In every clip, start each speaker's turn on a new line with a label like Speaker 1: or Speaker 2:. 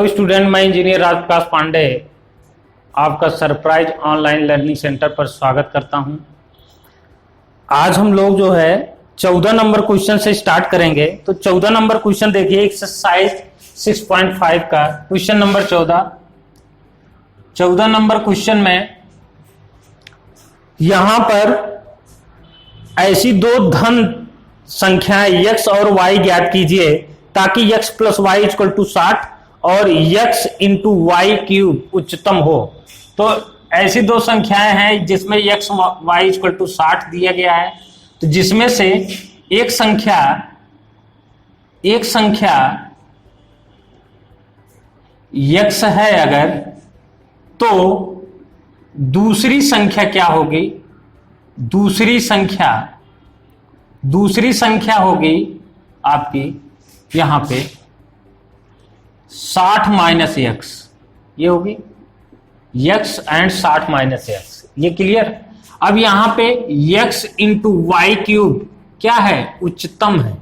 Speaker 1: Hello student, मैं engineer Rajprakash Pandey आपका surprise online learning centre पर स्वागत करता हूं। आज हम लोग जो है 14 नंबर क्वेश्चन से स्टार्ट करेंगे। तो 14 नंबर क्वेश्चन देखिए, एक्सरसाइज 6.5 का क्वेश्चन नंबर 14 नंबर क्वेश्चन में यहां पर ऐसी दो धन संख्याएं x और y ज्ञात कीजिए ताकि x plus y equal to 60 और x इंटू वाई क्यूब उच्चतम हो। तो ऐसी दो संख्याएं हैं जिसमें x y इक्वल टू 60 दिया गया है। तो जिसमें से एक संख्या x है अगर, तो दूसरी संख्या क्या होगी? दूसरी संख्या होगी आपकी यहां पे 60 माइनस x, ये होगी x एंड 60 माइनस x। ये क्लियर? अब यहां पे x इंटू वाई क्यूब क्या है? उच्चतम है।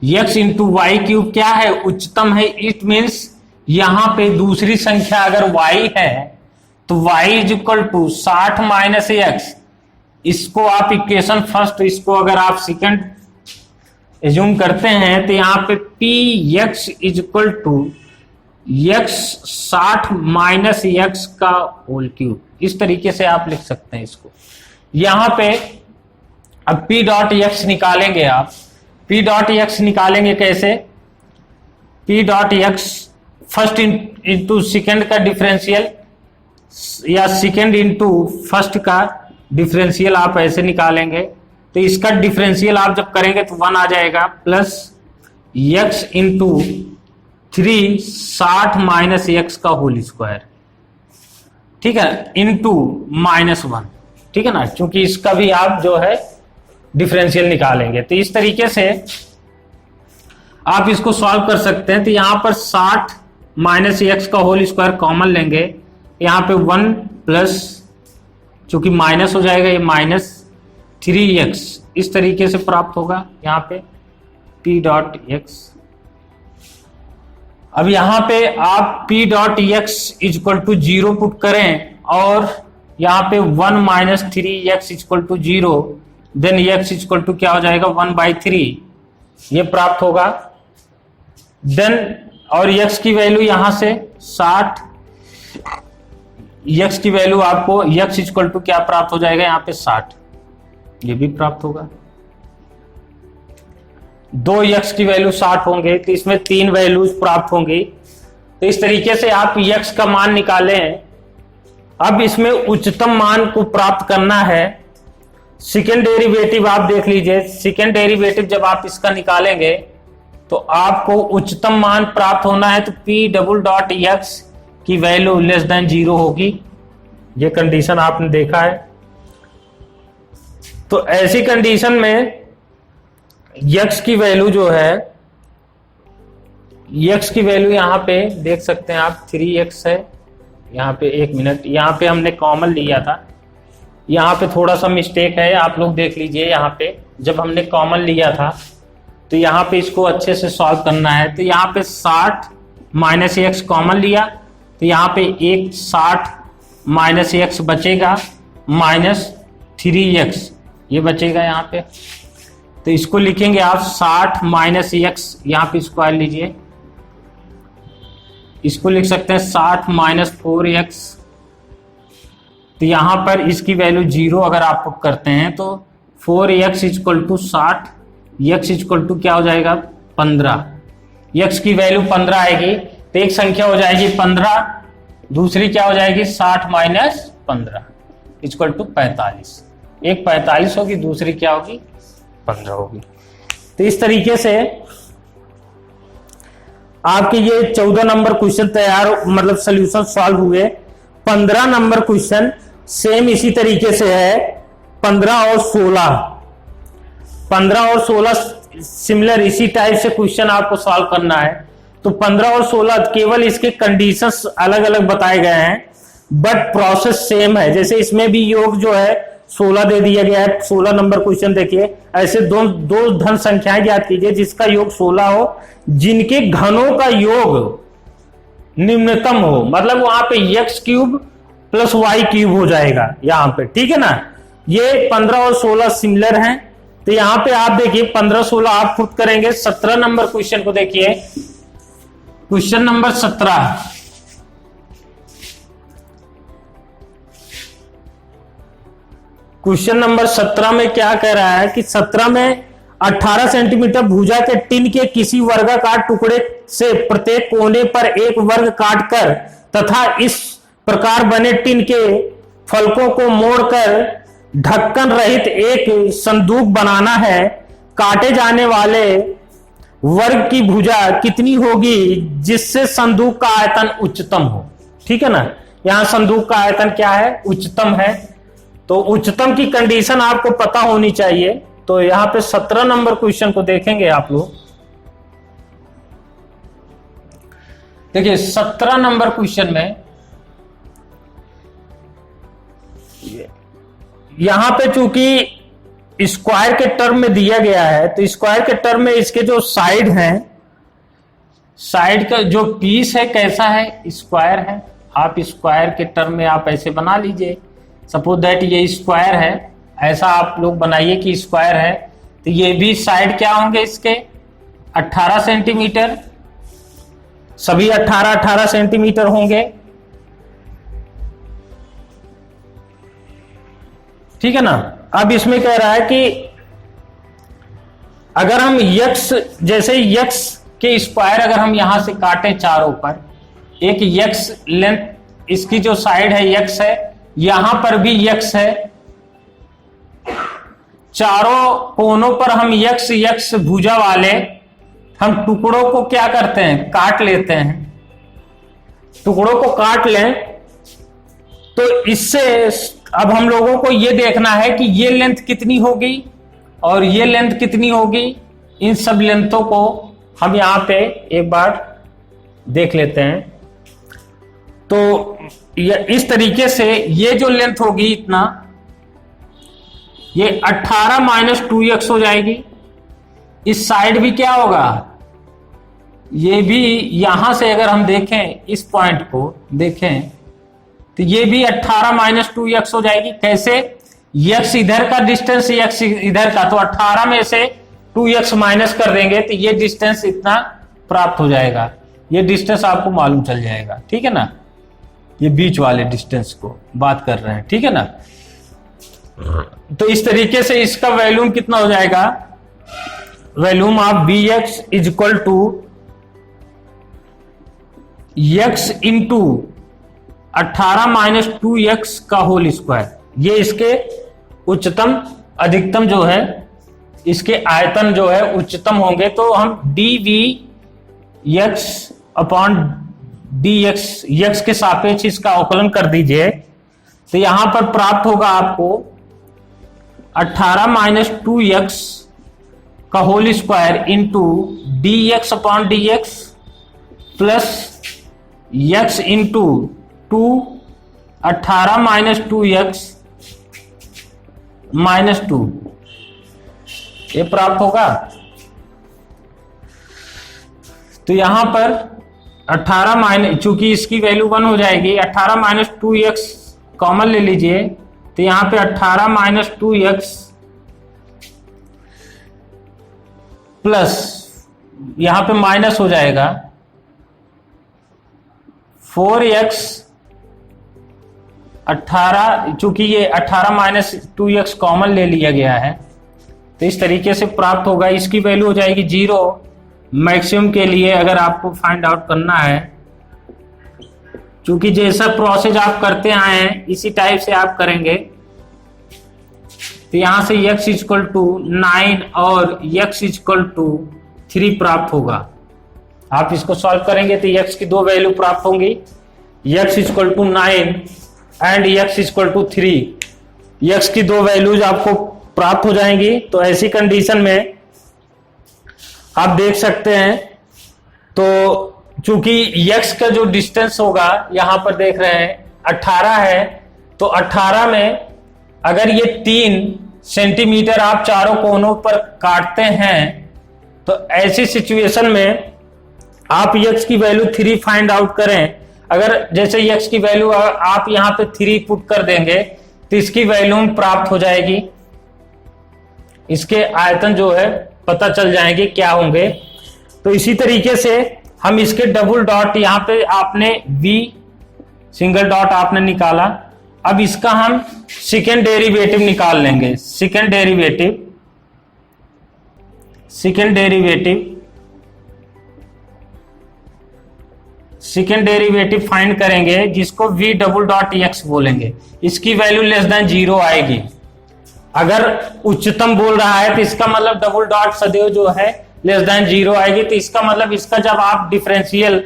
Speaker 1: x इंटू वाई क्यूब क्या है? उच्चतम है। इट मीन्स यहां पे दूसरी संख्या अगर y है तो y is equal to 60 minus x। इसको आप इक्वेशन फर्स्ट, इसको अगर आप सेकंड एज्यूम करते हैं तो यहां पे px is equal to x 60 minus x का होल क्यूब, इस तरीके से आप लिख सकते हैं इसको। यहां पे अब p डॉट x निकालेंगे आप। p डॉट x निकालेंगे कैसे? p dot x first into second का डिफरेंशियल या सेकेंड इंटू फर्स्ट का डिफरेंशियल आप ऐसे निकालेंगे। तो इसका डिफरेंशियल आप जब करेंगे तो 1 आ जाएगा, plus x into 3 60 minus x का होल स्क्वायर, ठीक है, इंटू -1, ठीक है ना, क्योंकि इसका भी आप जो है डिफरेंशियल निकालेंगे। तो इस तरीके से आप इसको सॉल्व कर सकते हैं। तो यहां पर 60 माइनस x का होल स्क्वायर कॉमन लेंगे, यहां पे 1 प्लस, चूंकि माइनस हो जाएगा, ये माइनस 3x इस तरीके से प्राप्त होगा यहां पे p डॉट x। अब यहां पे आप p dot x equal to 0 put करें और यहां पे 1 minus 3x equal to 0, then x equal to क्या हो जाएगा? 1/3, ये प्राप्त होगा। देन और x की वैल्यू यहां से 60, x की वैल्यू आपको x इक्वल टू क्या प्राप्त हो जाएगा? यहां पे 60, ये भी प्राप्त होगा। 2x की वैल्यू 60 होंगे तो इसमें 3 वैल्यूज प्राप्त होंगी। तो इस तरीके से आप x का मान निकालें। अब इसमें उच्चतम मान को प्राप्त करना है। सेकेंड डेरिवेटिव आप देख लीजिए, सेकेंड डेरिवेटिव जब आप इसका निकालेंगे तो आपको उच्चतम मान प्राप्त होना है। तो p डबल डॉट x की वैल्यू लेस देन 0 होगी। ये कंडीशन आपने देखा है। तो ऐसी कंडीशन में x की वैल्यू जो है, x की वैल्यू यहां पे देख सकते हैं आप 3x है। यहां पे 1 मिनट, यहां पे हमने कॉमन लिया था, यहां पे थोड़ा सा मिस्टेक है, आप लोग देख लीजिए। यहां पे जब हमने कॉमन लिया था तो यहां पे इसको अच्छे से सॉल्व करना है। तो यहां पे 60 माइनस x कॉमन लिया, तो यहां पे एक 60 माइनस x बचेगा, माइनस 3x ये बचेगा यहां पे। तो इसको लिखेंगे आप 60 माइनस x, यहां पे स्क्वायर लीजिए, इसको लिख सकते हैं 60 माइनस 4x। तो यहां पर इसकी वैल्यू 0 अगर आप पुट करते हैं तो 4x equal to 60, x equal to क्या हो जाएगा? 15। x की वैल्यू 15 आएगी तो एक संख्या हो जाएगी 15, दूसरी क्या हो जाएगी? 60 माइनस 15 इक्वल टू 45। एक 45 होगी, दूसरी क्या होगी? 15 होगी। तो इस तरीके से आपके ये 14 नंबर क्वेश्चन तैयार, मतलब सॉल्यूशन सॉल्व हुए। 15 नंबर क्वेश्चन सेम इसी तरीके से है। 15 और 16 सिमिलर इसी टाइप से क्वेश्चन आपको सॉल्व करना है। तो 15 और 16 केवल इसके कंडीशंस अलग अलग बताए गए हैं, बट प्रोसेस सेम है। जैसे इसमें भी योग जो है 16 दे दिया गया है, 16 नंबर क्वेश्चन देखिए। ऐसे दो धन संख्याएं ज्ञात कीजिए जिसका योग 16 हो, जिनके घनों का योग निम्नतम हो। मतलब वहां पे x cube plus y cube हो जाएगा यहां पे, ठीक है ना। ये 15 और 16 सिमिलर हैं, तो यहां पे आप देखिए 15 16 आप खुद करेंगे। 17 नंबर क्वेश्चन को देखिए, क्वेश्चन नंबर 17। क्वेश्चन नंबर 17 में क्या कह रहा है कि 17 में 18 सेंटीमीटर भुजा के टिन के किसी वर्गाकार टुकड़े से प्रत्येक कोने पर एक वर्ग काटकर तथा इस प्रकार बने टिन के फलकों को मोड़कर ढक्कन रहित एक संदूक बनाना है। काटे जाने वाले वर्ग की भुजा कितनी होगी जिससे संदूक का आयतन उच्चतम हो। ठीक है ना, यहां संदूक का आयतन क्या है, उच्चतम है। तो उच्चतम की कंडीशन आपको पता होनी चाहिए। तो यहां पे 17 नंबर क्वेश्चन को देखेंगे आप लोग। देखिए 17 नंबर क्वेश्चन में यहां पे चूंकि स्क्वायर के टर्म में दिया गया है, तो स्क्वायर के टर्म में इसके जो साइड हैं, साइड का जो पीस है कैसा है, स्क्वायर है। आप स्क्वायर के टर्म में आप ऐसे बना लीजिए। सपोज दैट ये स्क्वायर है, ऐसा आप लोग बनाइए कि स्क्वायर है। तो ये भी साइड क्या होंगे इसके 18 सेंटीमीटर, सभी 18 सेंटीमीटर होंगे। ठीक है ना। अब इसमें कह रहा है कि अगर हम x, जैसे x के स्क्वायर अगर हम यहां से काटें चारों पर, एक x लेंथ, इसकी जो साइड है x है, यहां पर भी x है, चारों कोनों पर हम x भुजा वाले हम टुकड़ों को क्या करते हैं, काट लेते हैं। टुकड़ों को काट लें तो इससे अब हम लोगों को यह देखना है कि ये लेंथ कितनी होगी और ये लेंथ कितनी होगी। इन सब लेंथों को हम यहां पे एक बार देख लेते हैं। तो इस तरीके से ये जो लेंथ होगी इतना, ये 18 माइनस 2x हो जाएगी। इस साइड भी क्या होगा, ये भी यहां से अगर हम देखें, इस पॉइंट को देखें तो ये भी 18 माइनस 2x हो जाएगी। कैसे, x इधर का डिस्टेंस, x इधर का, तो 18 में से 2x माइनस कर देंगे तो ये डिस्टेंस इतना प्राप्त हो जाएगा। ये डिस्टेंस आपको मालूम चल जाएगा। ठीक है ना, ये बीच वाले डिस्टेंस को बात कर रहे हैं। ठीक है ना। तो इस तरीके से इसका वैल्यूम कितना हो जाएगा, volume of bx is equal to x into 18 minus 2x का होल स्क्वायर। ये इसके उच्चतम अधिकतम जो है, इसके आयतन जो है उच्चतम होंगे। तो हम dvx अपॉन dx, x के सापेक्ष इसका अवकलन कर दीजिए। तो यहां पर प्राप्त होगा आपको 18 माइनस 2x का whole square into dx upon dx plus x into 2 18 minus 2x minus 2, ये प्राप्त होगा। तो यहां पर 18 माइनस, चूंकि इसकी वैल्यू 1 हो जाएगी, 18 माइनस 2x कॉमन ले लीजिए। तो यहां पे 18 माइनस 2x प्लस यहां पे माइनस हो जाएगा 4x 18, चूंकि ये 18 माइनस 2x कॉमन ले लिया गया है, तो इस तरीके से प्राप्त होगा। इसकी वैल्यू हो जाएगी 0। मैक्सिमम के लिए अगर आपको फाइंड आउट करना है, चूंकि जैसा प्रोसेस आप करते आए हैं इसी टाइप से आप करेंगे। तो यहां से x इक्वल टू 9 और x इक्वल टू 3 प्राप्त होगा। आप इसको सॉल्व करेंगे तो x की दो वैल्यू प्राप्त होंगी, x equal to 9 and x equal to 3। x की दो वैल्यूज आपको प्राप्त हो जाएंगी। तो ऐसी कंडीशन में आप देख सकते हैं, तो चूंकि x का जो डिस्टेंस होगा, यहां पर देख रहे हैं 18 है, तो 18 में अगर ये 3 सेंटीमीटर आप चारों कोनों पर काटते हैं तो ऐसी सिचुएशन में आप x की वैल्यू 3 फाइंड आउट करें। अगर जैसे x की वैल्यू आप यहां पे 3 पुट कर देंगे तो इसकी वैल्यू प्राप्त हो जाएगी, इसके आयतन जो है पता चल जाएंगे क्या होंगे। तो इसी तरीके से हम इसके डबल डॉट, यहां पे आपने v सिंगल डॉट आपने निकाला, अब इसका हम सेकेंड डेरिवेटिव निकाल लेंगे। सेकेंड डेरिवेटिव फाइंड करेंगे जिसको v डबल डॉट x बोलेंगे। इसकी वैल्यू लेस देन 0 आएगी। अगर उच्चतम बोल रहा है तो इसका मतलब डबल डॉट सदैव जो है लेस देन 0 आएगी। तो इसका मतलब इसका जब आप डिफरेंशियल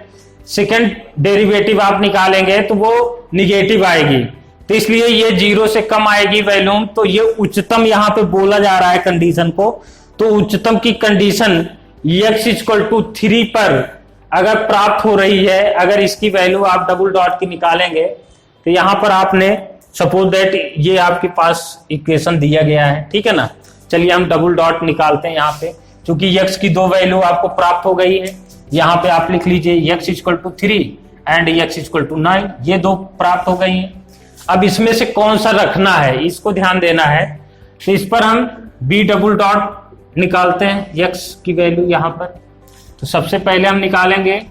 Speaker 1: सेकेंड डेरिवेटिव आप निकालेंगे तो वो निगेटिव आएगी, तो इसलिए ये 0 से कम आएगी वैल्यू। तो ये उच्चतम यहां पे बोला जा रहा है कंडीशन को। तो उच्चतम की कंडीशन x इक्वल टू 3 पर अगर प्राप्त हो रही है, अगर इसकी वैल्यू आप डबल डॉट की निकालेंगे तो यहां पर आपने सपोज दैट ये आपके पास इक्वेशन दिया गया है, ठीक है ना। चलिए हम डबल डॉट निकालते हैं यहाँ पे, क्योंकि x की 2 वैल्यू आपको प्राप्त हो गई है। यहाँ पे आप लिख लीजिए x equal to 3 and x equal to 9, ये 2 प्राप्त हो गई हैं। अब इसमें से कौन सा रखना है इसको ध्यान देना है। तो इस पर हम b डबल डॉट निकालते हैं x की वैल्यू यहाँ पर। तो सबसे पहले हम निकालेंगे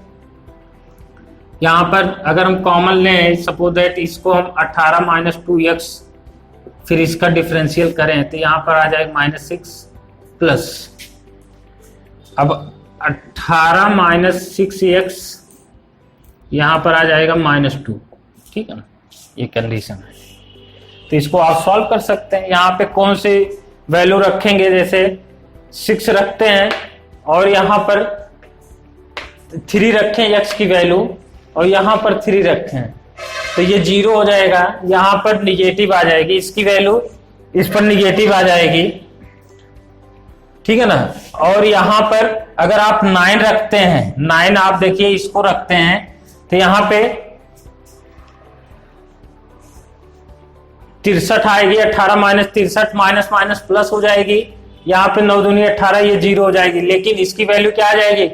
Speaker 1: यहाँ पर, अगर हम कॉमन लें सपोज दैट इसको हम 18 माइनस 2x फिर इसका डिफरेंशियल करें तो यहाँ पर आ जाएगा -6 प्लस, अब 18 माइनस 6x यहाँ पर आ जाएगा -2, ठीक है ना। ये कंडीशन है, तो इसको आप सॉल्व कर सकते हैं। यहाँ पे कौन से वैल्यू रखेंगे, जैसे 6 रखते हैं और यहाँ पर 3 रखें x की वैल्यू और यहाँ पर 3 रखें तो ये 0 हो जाएगा। यहाँ पर निगेटिव आ जाएगी, इसकी वैल्यू इस पर निगेटिव आ जाएगी, ठीक है ना। और यहाँ पर अगर आप 9 रखते हैं, 9 आप देखिए इसको रखते हैं तो यहाँ पे 63 आएगी। 18 माइनस 63 माइनस माइनस प्लस हो जाएगी, यहाँ पे 9 दूनी 18, ये 0 हो जाएगी। लेकिन इसकी वैल्यू क्या आ जाएगी,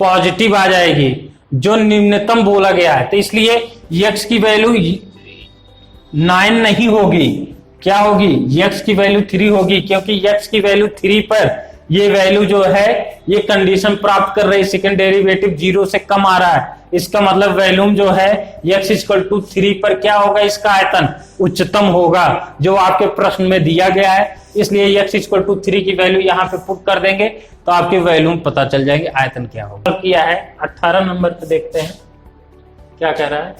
Speaker 1: पॉजिटिव आ जाएगी, जो निम्नतम बोला गया है। तो इसलिए x की वैल्यू 9 नहीं होगी, क्या होगी, x की वैल्यू 3 होगी, क्योंकि x की वैल्यू 3 पर ये वैल्यू जो है ये कंडीशन प्राप्त कर रही है, सेकंड डेरिवेटिव 0 से कम आ रहा है। इसका मतलब वैल्यूम जो है x इक्वल टू 3 पर क्या होगा, इसका आयतन उच्चतम होगा जो आपके प्रश्न में दिया गया है। इसलिए x इक्वल टू 3 की वैल्यू यहाँ पे पुट कर देंगे तो आपके वैल्यूम पता चल जाएगी आयतन क्या होगा। किया है 18 नंबर पे, देखते हैं क्या कह रहा है।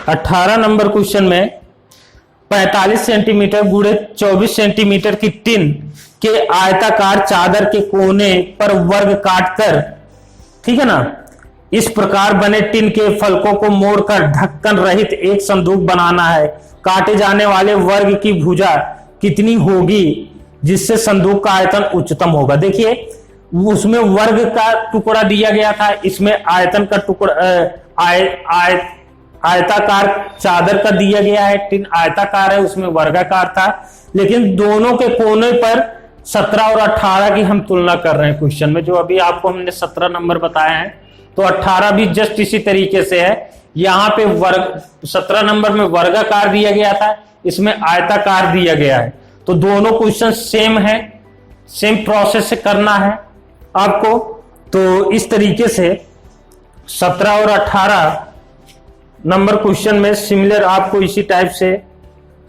Speaker 1: 18 नंबर क्वेश्चन में 45 सेंटीमीटर गुणे 24 सेंटीमीटर की टिन के आयताकार चादर के कोने पर वर्ग काटकर, ठीक है ना, इस प्रकार बने टिन के फलकों को मोड़कर ढक्कन रहित एक संदूक बनाना है। काटे जाने वाले वर्ग की भुजा कितनी होगी जिससे संदूक का आयतन उच्चतम होगा। देखिए उसमें वर्ग का टुकड़ा दिया गया था, इसमें आयतन का टुकड़ा आयताकार चादर का दिया गया है। टिन आयताकार है, उसमें वर्गाकार था, लेकिन दोनों के कोने पर 17 और 18 की हम तुलना कर रहे हैं क्वेश्चन में। जो अभी आपको हमने 17 नंबर बताया है तो 18 भी जस्ट इसी तरीके से है। यहाँ पे वर्ग 17 नंबर में वर्गाकार दिया गया था, इसमें आयताकार दिया गया है। तो दोनों क्वेश्चन सेम है, सेम प्रोसेस से करना है आपको। तो इस तरीके से 17 और 18 नंबर क्वेश्चन में सिमिलर आपको इसी टाइप से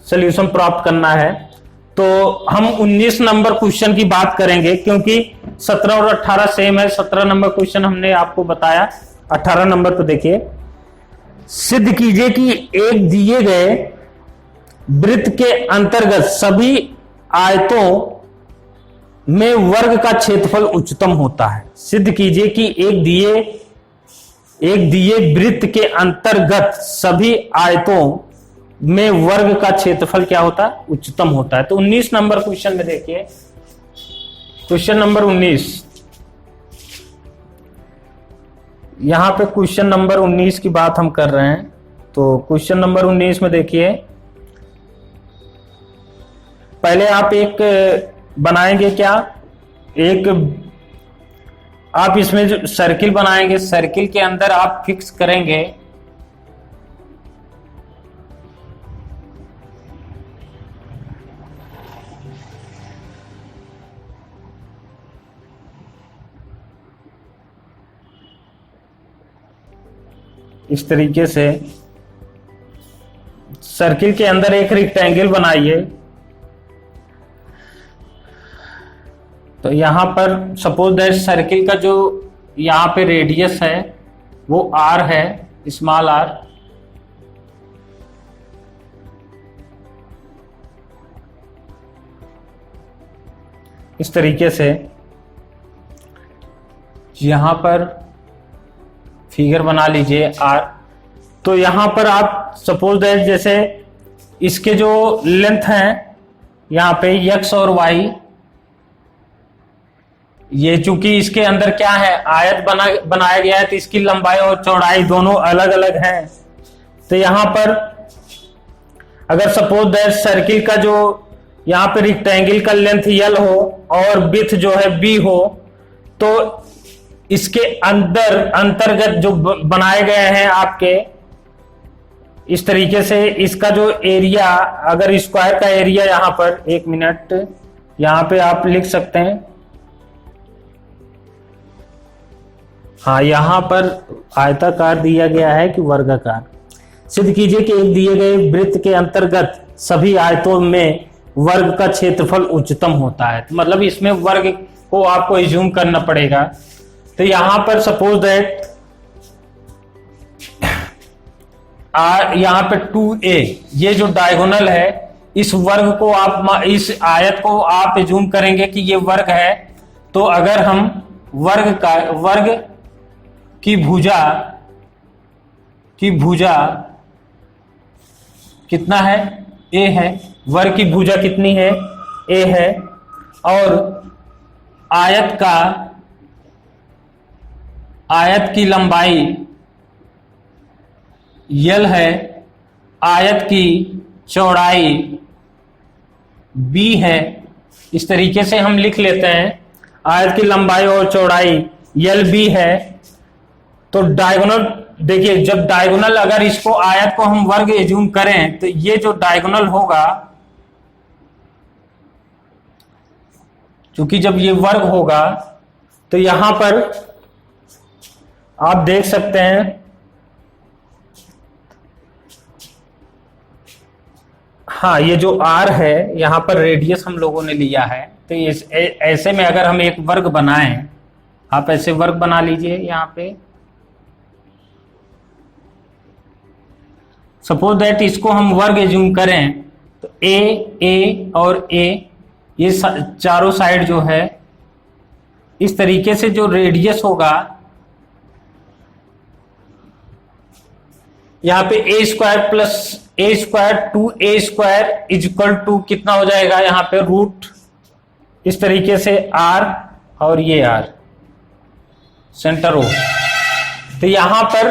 Speaker 1: सॉल्यूशन प्राप्त करना है। तो हम 19 नंबर क्वेश्चन की बात करेंगे, क्योंकि 17 और 18 सेम है। 17 नंबर क्वेश्चन हमने आपको बताया। 18 नंबर पर देखिए, सिद्ध कीजिए कि एक दिए गए वृत्त के अंतर्गत सभी आयतों में वर्ग का क्षेत्रफल उच्चतम होता है। सिद्ध कीजिए कि एक दिए वृत्त के अंतर्गत सभी आयतों में वर्ग का क्षेत्रफल क्या होता है, उच्चतम होता है। तो 19 नंबर क्वेश्चन में देखिए, क्वेश्चन नंबर 19, यहां पे क्वेश्चन नंबर 19 की बात हम कर रहे हैं। तो क्वेश्चन नंबर 19 में देखिए, पहले आप एक बनाएंगे, क्या एक आप इसमें जो सर्किल बनाएंगे, सर्किल के अंदर आप फिक्स करेंगे इस तरीके से, सर्किल के अंदर एक रेक्टेंगल बनाइए। तो यहां पर सपोज दैट सर्किल का जो यहां पे रेडियस है वो r है, स्मॉल r। इस तरीके से यहां पर फिगर बना लीजिए r। तो यहां पर आप सपोज दैट जैसे इसके जो लेंथ हैं यहां पे x और y, ये चूंकि इसके अंदर क्या है, आयत बनाया गया है, तो इसकी लंबाई और चौड़ाई दोनों अलग अलग हैं। तो यहां पर अगर सपोज दैट सर्किल का जो यहां पे रेक्टेंगल का लेंथ l हो और विड्थ जो है b हो, तो इसके अंतर्गत जो बनाए गए हैं आपके इस तरीके से, इसका जो एरिया, अगर स्क्वायर का एरिया यहां पर, एक मिनट, यहां पे आप लिख सकते हैं, हाँ यहां पर आयताकार दिया गया है कि वर्गाकार। सिद्ध कीजिए कि एक दिए गए वृत्त के अंतर्गत सभी आयतों में वर्ग का क्षेत्रफल उच्चतम होता है। तो मतलब इसमें वर्ग को आपको एज्यूम करना पड़ेगा। तो यहां पर सपोज दैट यहां पे 2a, ये जो डायगोनल है, इस वर्ग को आप, इस आयत को आप एज्यूम करेंगे कि ये वर्ग है। तो अगर हम वर्ग की भुजा कितना है, a है, वर्ग की भुजा कितनी है, a है, और आयत की लंबाई l है, आयत की चौड़ाई b है। इस तरीके से हम लिख लेते हैं, आयत की लंबाई और चौड़ाई lb है। तो डायगोनल देखिए, जब डायगोनल, अगर इसको आयत को हम वर्ग एज्यूम करें तो ये जो डायगोनल होगा, क्योंकि जब ये वर्ग होगा तो यहां पर आप देख सकते हैं, हाँ ये जो r है यहां पर रेडियस हम लोगों ने लिया है। तो ऐसे में अगर हम एक वर्ग बनाएं, आप ऐसे वर्ग बना लीजिए। यहां पे सपोज दैट इसको हम वर्ग एज्यूम करें तो a और a, ये चारों साइड जो है, इस तरीके से जो रेडियस होगा, यहां पे a square plus a square 2a² is equal to कितना हो जाएगा, यहां पे रूट, इस तरीके से r और ये r सेंटर हो। तो यहां पर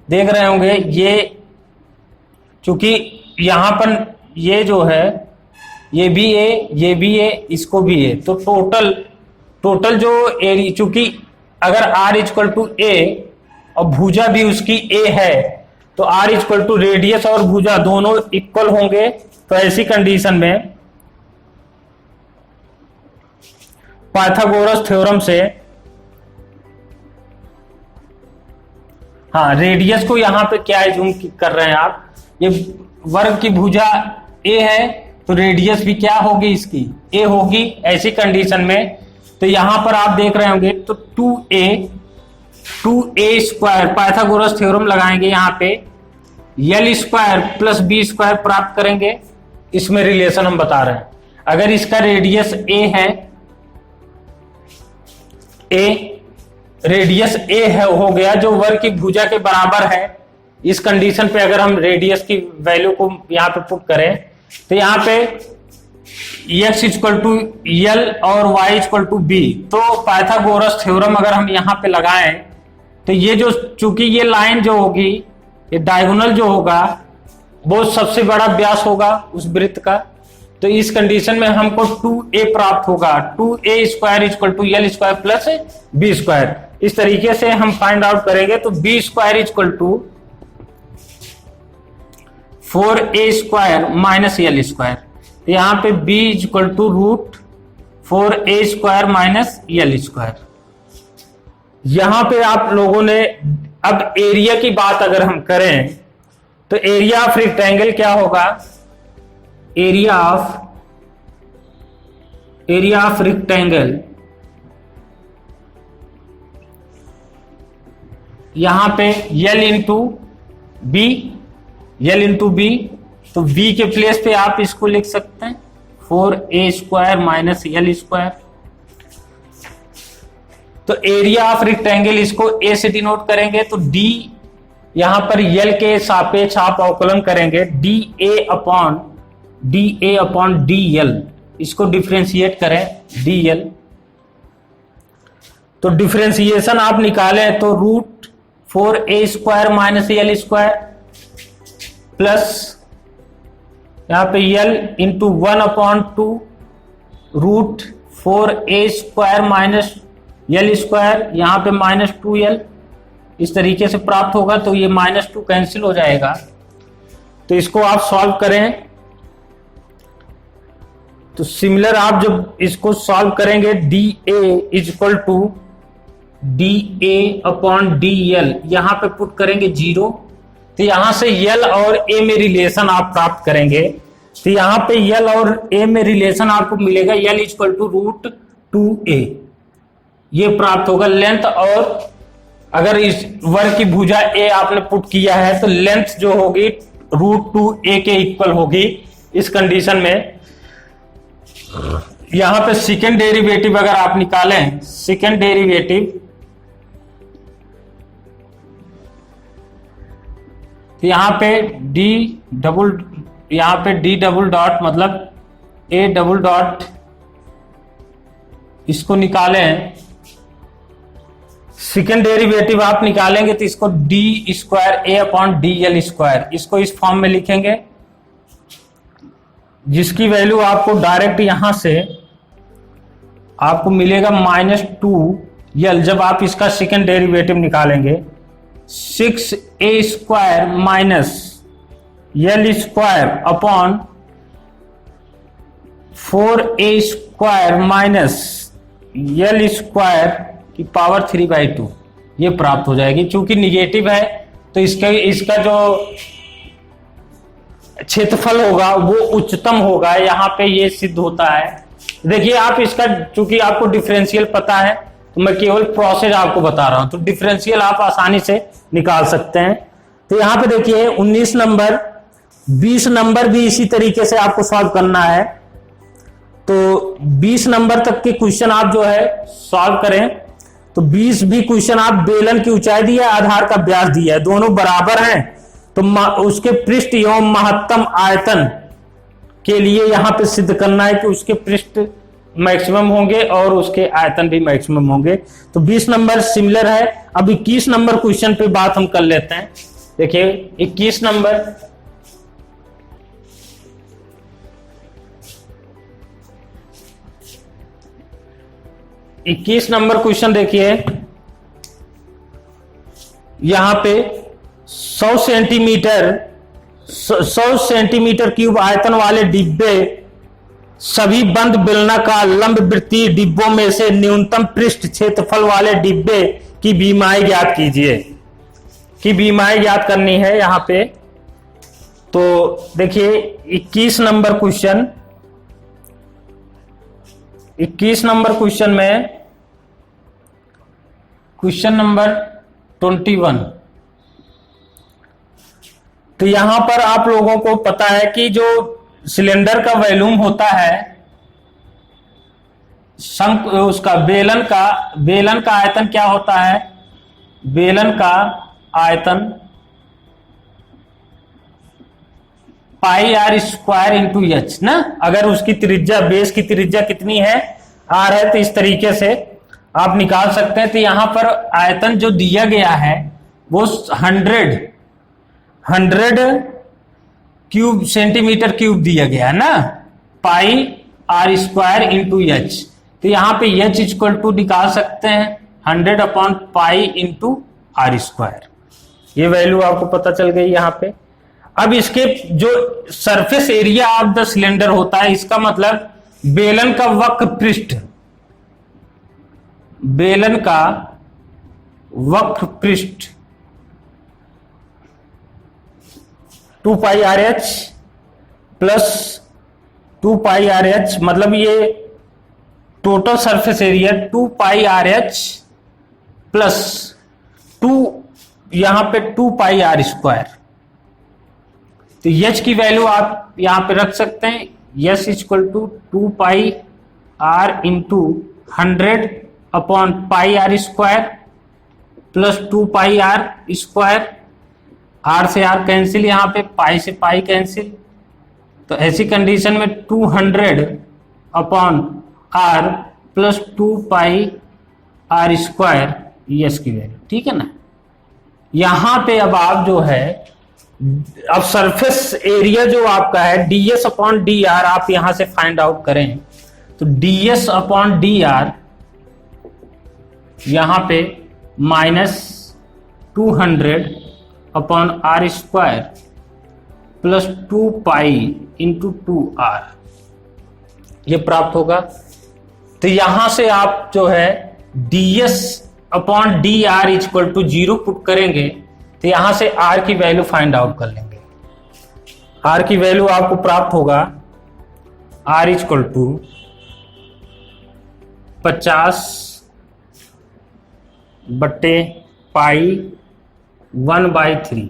Speaker 1: देख रहे होंगे, ये चूंकि यहां पर ये जो है, ये भी a, ये भी a, इसको भी a, तो टोटल जो एरिया, चूंकि अगर r इक्वल टू a और भुजा भी उसकी a है, तो r इक्वल टू रेडियस और भुजा दोनों इक्वल होंगे। तो ऐसी कंडीशन में पाइथागोरस थ्योरम से, हाँ रेडियस को यहां पे क्या एज्यूम कर रहे हैं आप, ये वर्ग की भुजा a है तो रेडियस भी क्या होगी, इसकी a होगी। ऐसी कंडीशन में तो यहां पर आप देख रहे होंगे, तो 2a स्क्वायर, पाइथागोरस थ्योरम लगाएंगे, यहां पे l square plus b square प्राप्त करेंगे। इसमें रिलेशन हम बता रहे हैं, अगर इसका रेडियस a है, रेडियस a है हो गया, जो वर्ग की भुजा के बराबर है। इस कंडीशन पे अगर हम रेडियस की वैल्यू को यहां पे पुट करें तो यहां पे x इक्वल टू l और y इक्वल टू b। तो पाइथागोरस थ्योरम अगर हम यहां पे लगाएं तो ये जो चूंकि ये लाइन जो होगी, ये डायगोनल जो होगा वो सबसे बड़ा व्यास होगा उस वृत्त का, तो इस कंडीशन में हमको 2a प्राप्त होगा। 2a square equal to L square plus B square. इस तरीके से हम फाइंड आउट करेंगे तो B square equal to 4a square minus L square. यहां पे b equal to root 4a square minus L square. यहां पे आप लोगों ने अब एरिया की बात अगर हम करें तो एरिया ऑफ रेक्टेंगल क्या होगा? एरिया ऑफ रेक्टेंगल यहां पे L इंटू बी, तो b के प्लेस पे आप इसको लिख सकते हैं 4a square minus L square. तो एरिया ऑफ रेक्टेंगल इसको a से डिनोट करेंगे, तो d यहां पर L के सापेक्ष आप अवकलन करेंगे dA अपॉन dl, इसको डिफरेंशिएट करें dl। तो डिफरेंशिएशन आप निकालें तो root 4a square minus L square plus यहां पे l into 1/2 root 4a square minus L square, यहां पे -2l, इस तरीके से प्राप्त होगा। तो ये -2 कैंसिल हो जाएगा। तो इसको आप सॉल्व करें तो सिमिलर आप जब इसको सॉल्व करेंगे dA equal to dA upon dl, यहां पे पुट करेंगे 0, तो यहां से L और A में रिलेशन आप प्राप्त करेंगे। तो यहां पे L और A में रिलेशन आपको मिलेगा L equal to root 2a, ये प्राप्त होगा लेंथ। और अगर इस वर्ग की भुजा A आपने पुट किया है तो लेंथ जो होगी रूट 2a के इक्वल होगी। इस कंडीशन में यहां पे सेकेंड डेरिवेटिव अगर आप निकालें, सेकेंड डेरिवेटिव, तो यहां पे d डबल डॉट मतलब a डबल डॉट, इसको निकालें, सेकेंड डेरिवेटिव आप निकालेंगे तो इसको d square a upon dl square, इसको इस फॉर्म में लिखेंगे, जिसकी वैल्यू आपको डायरेक्ट यहां से आपको मिलेगा -2l। जब आप इसका सेकेंड डेरिवेटिव निकालेंगे 6a square minus L square upon 4a square minus L square की पावर 3/2, ये प्राप्त हो जाएगी। चूंकि निगेटिव है तो इसका जो क्षेत्रफल होगा वो उच्चतम होगा, यहां पे ये सिद्ध होता है। देखिए आप इसका, चूंकि आपको डिफरेंशियल पता है तो मैं केवल प्रोसेस आपको बता रहा हूं, तो डिफरेंशियल आप आसानी से निकाल सकते हैं। तो यहां पे देखिए 19 नंबर 20 नंबर भी इसी तरीके से आपको सॉल्व करना है। तो 20 नंबर तक के क्वेश्चन आप जो है सॉल्व करें तो 20 भी क्वेश्चन आप बेलन की ऊंचाई दी है, आधार का व्यास दिया है, दोनों बराबर हैं, तो उसके पृष्ठ एवं महत्तम आयतन के लिए यहां पे सिद्ध करना है कि उसके पृष्ठ मैक्सिमम होंगे और उसके आयतन भी मैक्सिमम होंगे। तो 20 नंबर सिमिलर है। अब 21 नंबर क्वेश्चन पे बात हम कर लेते हैं। देखिए 21 नंबर क्वेश्चन देखिए, यहां पे 100 सेंटीमीटर क्यूब आयतन वाले डिब्बे सभी बंद बेलनाकार लंब वृत्तीय डिब्बों में से न्यूनतम पृष्ठ क्षेत्रफल वाले डिब्बे की बीमाई ज्ञात कीजिए, की बीमाई ज्ञात करनी है यहां पे। तो देखिए 21 नंबर क्वेश्चन, 21 नंबर क्वेश्चन में क्वेश्चन नंबर 21, तो यहां पर आप लोगों को पता है कि जो सिलेंडर का वॉल्यूम होता है, उसका बेलन का आयतन क्या होता है? बेलन का आयतन πr स्क्वायर इंटू h ना। अगर उसकी त्रिज्या, बेस की त्रिज्या कितनी है? r है, तो इस तरीके से आप निकाल सकते हैं। तो यहां पर आयतन जो दिया गया है वो 100 क्यूब सेंटीमीटर क्यूब दिया गया है ना, पाई आर स्क्वायर इंटू एच। तो यहां पे एच इक्वल टू निकाल सकते हैं 100 upon pi into R square. ये वैल्यू आपको पता चल गई यहां पे। अब इसके जो surface area of the cylinder होता है, इसका मतलब बेलन का वक्र पृष्ठ, बेलन का वक्र पृष्ठ 2 pi R H plus 2 pi R H, मतलब ये total surface area 2 pi R H plus 2, यहां पे 2 पाई आर स्क्वायर। तो एच की वैल्यू आप यहां पे रख सकते हैं, S equal to 2 pi R into 100 upon pi R square plus 2 pi R square. R से आर कैंसिल, यहां पे पाई से पाई कैंसिल। तो ऐसी कंडीशन में 200 upon R plus 2 pi R square, S की वैल्यू, ठीक है ना। यहां पे अब आप जो है, अब सरफेस एरिया जो आपका है ds अपॉन डी आर आप यहां से फाइंड आउट करें। तो ds अपॉन डी आर यहां पे -200 upon R square plus 2 pi into 2r ये प्राप्त होगा। तो यहां से आप जो है ds upon D R equal to 0 put करेंगे, तो यहां से r की वैल्यू फाइंड आउट कर लेंगे। r की वैल्यू आपको प्राप्त होगा r इक्वल टू 50/पाई1/3,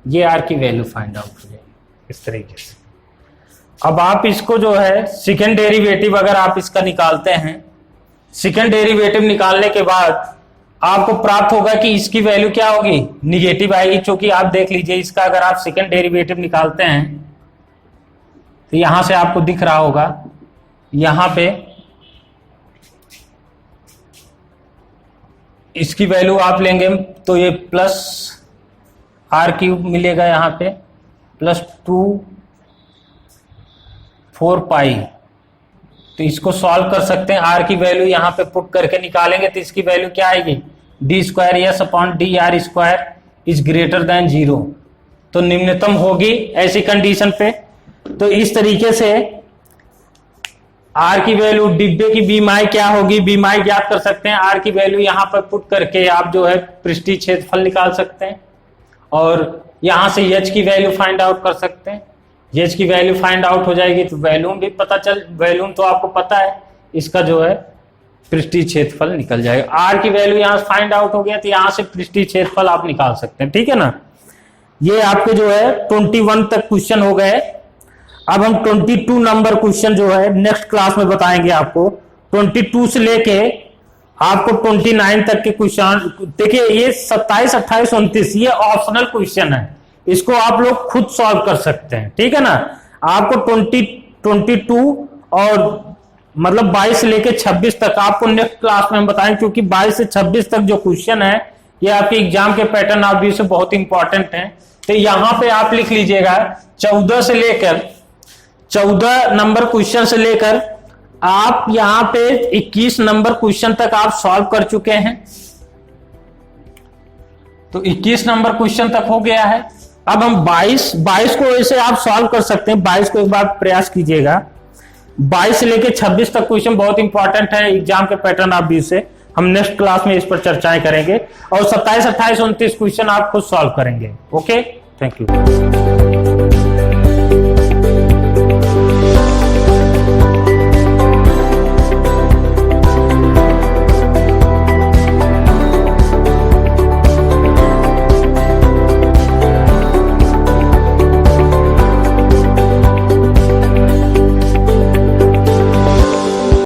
Speaker 1: ये r की वैल्यू फाइंड आउट हो जाएगी इस तरीके से। अब आप इसको जो है सेकेंड डेरिवेटिव अगर आप इसका निकालते हैं, सेकेंड डेरिवेटिव निकालने के बाद आपको प्राप्त होगा कि इसकी वैल्यू क्या होगी, निगेटिव आएगी। क्योंकि आप देख लीजिए इसका अगर आप सेकेंड डेरिवेटिव निकालते हैं तो यहां से आपको दिख रहा होगा, यहां पे इसकी वैल्यू आप लेंगे तो ये प्लस आर क्यूब मिलेगा, यहां पे प्लस 4 पाई। तो इसको सॉल्व कर सकते हैं, आर की वैल्यू यहां पे पुट करके निकालेंगे तो इसकी वैल्यू क्या आएगी, D square S upon D are square is greater than 0। तो निम्नतम होगी ऐसी कंडीशन पे। तो इस तरीके से आर की वैल्यू डिब्बे की बीमाई क्या होगी, बीमाई ज्ञात कर सकते हैं। आर की वैल्यू यहां पर पुट करके आप जो है पृष्ठीय क्षेत्रफल निकाल सकते हैं और यहां से एच की वैल्यू फाइंड आउट कर सकते हैं। एच की वैल्यू फाइंड आउट हो जाएगी तो वैल्यूम भी पता चल, वैल्यूम तो आपको पता है, इसका जो है पृष्ठीय क्षेत्रफल निकल जाएगा। आर की वैल्यू यहां से फाइंड आउट हो गया तो यहां से पृष्ठीय क्षेत्रफल आप निकाल सकते हैं, ठीक है ना। ये आपके जो है 21 तक क्वेश्चन हो गए। अब हम 22 नंबर क्वेश्चन जो है नेक्स्ट क्लास में बताएंगे आपको। 22 से लेके आपको 29 तक के क्वेश्चन, देखिए ये 27, 28, 29 ये ऑप्शनल क्वेश्चन है, इसको आप लोग खुद सॉल्व कर सकते हैं, ठीक है ना। आपको 22 और मतलब 22 से लेके 26 तक आपको नेक्स्ट क्लास में हम बताएंगे, क्योंकि 22 से 26 तक जो क्वेश्चन है ये आपके एग्जाम के पैटर्न ऑफ व्यू से बहुत इंपॉर्टेंट है। तो यहां पे आप लिख लीजिएगा 14 नंबर क्वेश्चन से लेकर आप यहां पे 21 नंबर क्वेश्चन तक आप सॉल्व कर चुके हैं। तो 21 नंबर क्वेश्चन तक हो गया है। अब हम 22 को ऐसे आप सॉल्व कर सकते हैं। 22 को एक बार प्रयास कीजिएगा। 22 से लेकर 26 तक क्वेश्चन बहुत इंपॉर्टेंट है एग्जाम के पैटर्न ऑफ व्यू से। हम नेक्स्ट क्लास में इस पर चर्चाएं करेंगे और 27, 28, 29 क्वेश्चन आप खुद सॉल्व करेंगे। Okay, thank you.